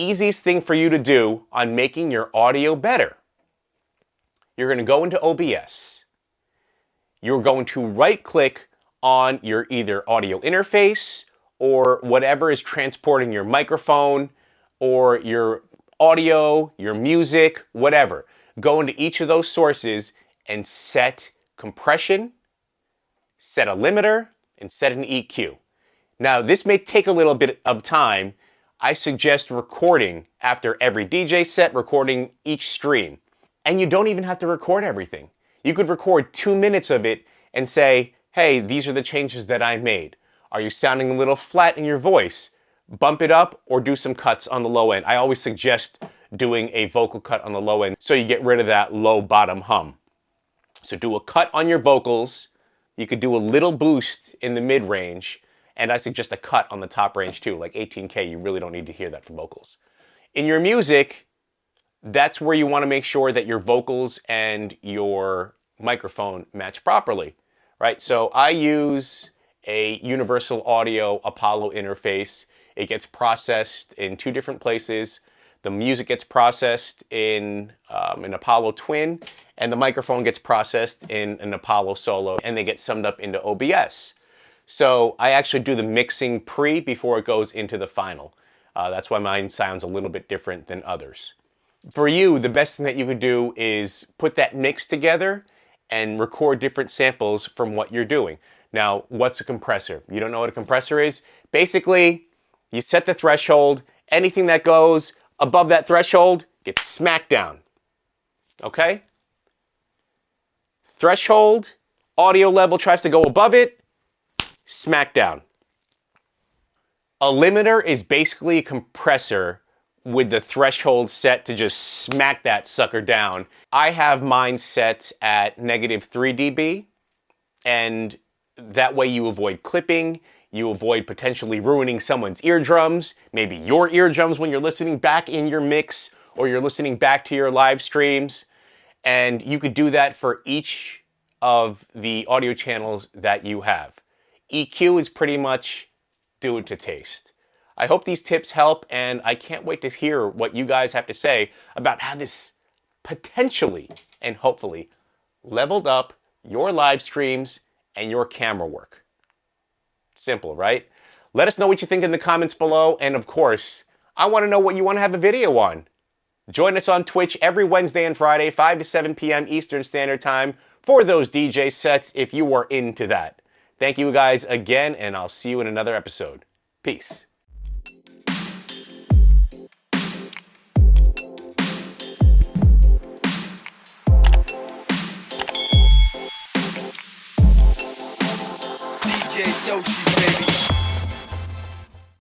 easiest thing for you to do on making your audio better. You're going to go into OBS. You're going to right-click on your either audio interface or whatever is transporting your microphone or your audio, your music, whatever. Go into each of those sources and set compression, set a limiter, and set an EQ. Now, this may take a little bit of time. I suggest recording after every DJ set, recording each stream. And you don't even have to record everything. You could record 2 minutes of it and say, hey, these are the changes that I made. Are you sounding a little flat in your voice? Bump it up or do some cuts on the low end. I always suggest doing a vocal cut on the low end so you get rid of that low bottom hum. So do a cut on your vocals. You could do a little boost in the mid-range, and I suggest a cut on the top range too, like 18K. You really don't need to hear that for vocals. In your music, that's where you want to make sure that your vocals and your microphone match properly, right? So I use a Universal Audio Apollo interface. It gets processed in 2 different places. The music gets processed in an Apollo Twin, and the microphone gets processed in an Apollo Solo, and they get summed up into OBS. So I actually do the mixing before it goes into the final. That's why mine sounds a little bit different than others. For you, the best thing that you could do is put that mix together and record different samples from what you're doing. Now, what's a compressor? You don't know what a compressor is? Basically, you set the threshold. Anything that goes above that threshold gets smacked down. Okay? Threshold, audio level tries to go above it, smack down. A limiter is basically a compressor with the threshold set to just smack that sucker down. I have mine set at -3 dB, and that way you avoid clipping, you avoid potentially ruining someone's eardrums, maybe your eardrums when you're listening back in your mix or you're listening back to your live streams. And you could do that for each of the audio channels that you have. EQ is pretty much do it to taste. I hope these tips help, and I can't wait to hear what you guys have to say about how this potentially and hopefully leveled up your live streams and your camera work. Simple, right? Let us know what you think in the comments below, and of course, I want to know what you want to have a video on. Join us on Twitch every Wednesday and Friday, 5 to 7 p.m. Eastern Standard Time for those DJ sets if you are into that. Thank you guys again, and I'll see you in another episode. Peace. DJ Yoshi, baby.